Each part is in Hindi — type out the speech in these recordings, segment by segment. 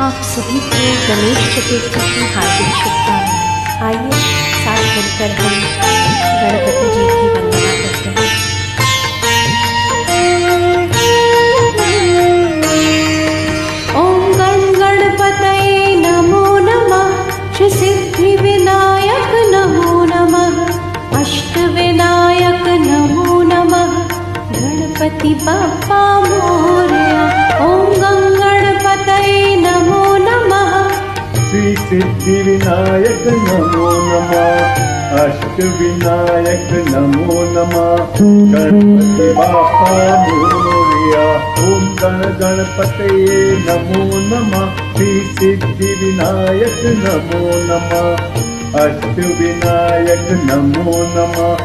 आप सभी को गणेश चतुर्थी की हार्दिक शुभकामनाएं। आइए साथ मिलकर हम गणपति जी की वंदना करते हैं। ओम गण गणपतये नमो नमः। श्री सिद्धि विनायक नमो नमः। अष्ट विनायक नमो नमः। गणपति बाप्पा मोरया। ओम गण गणपतये नमो नमः। श्री सिद्धि विनायक नमो नमः। अष्ट विनायक नमो नमः। गणपति बाप्पा मोरया। ओम गण गणपतये नमो नमः। श्री सिद्धि विनायक नमो नमः। अष्ट विनायक नमो नमः।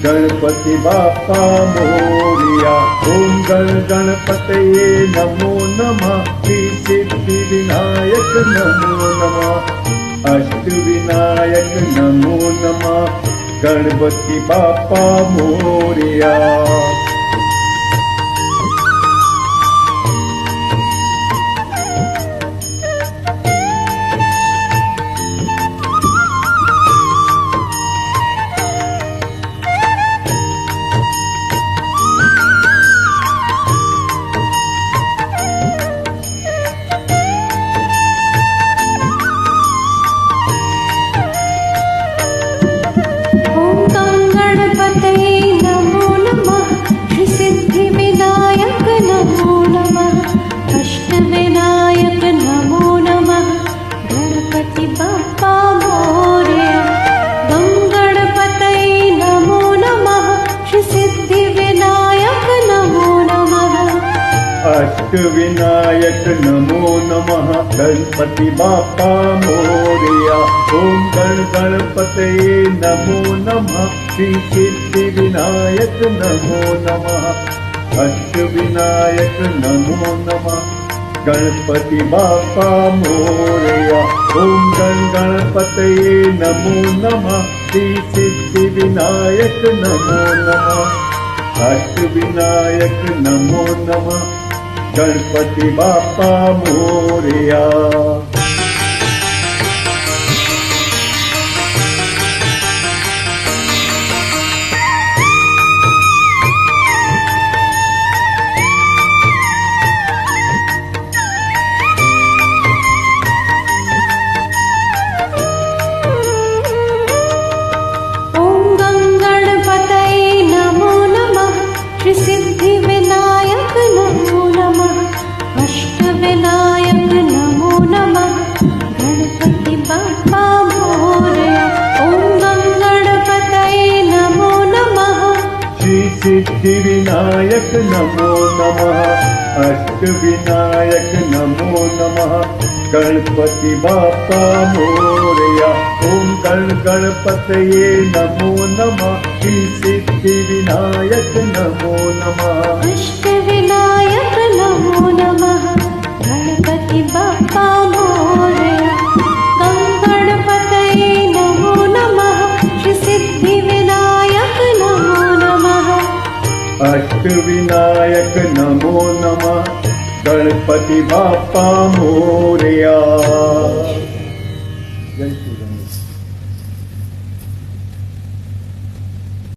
गणपति बाप्पा मोरया। ओम गण गणपतये नमो नमः। श्री सिद्धि विनायक नमो नमः। अष्ट विनायक नमो नमः। गणपति बाप्पा मोरया। अष्ट विनायक नमो नमः। गणपति बाप्पा मोरया। ओम गण गणपतये नमो नमः। श्री सिद्धि विनायक नमो नमः। अष्ट विनायक नमो नमः। गणपति बाप्पा मोरया। ओम गण गणपतये नमो नमः। श्री सिद्धि विनायक नमो नमः। अष्ट विनायक नमो नमः। गणपति बाप्पा मोरया। ओम गण गणपतये नमो नमः। श्री सिद्धि विनायक नमो नमः। अष्ट विनायक नमो नमः। गणपति बाप्पा मोरया। ओम गण गणपतये नमो नमः। श्री सिद्धि विनायक नमो नमः। अष्ट विनायक नमो नमः। गणपति बाप्पा मोरया। ओम गण गणपतये नमो नमः। श्री सिद्धि विनायक नमो नमः। अष्ट विनायक नमो नमः। गणपति बाप्पा मोरया। गण गणपतये नमो नमः। श्री सिद्धि विनायक नमो नमः। अष्ट विनायक नमो नमः। गणपति बाप्पा मोरया।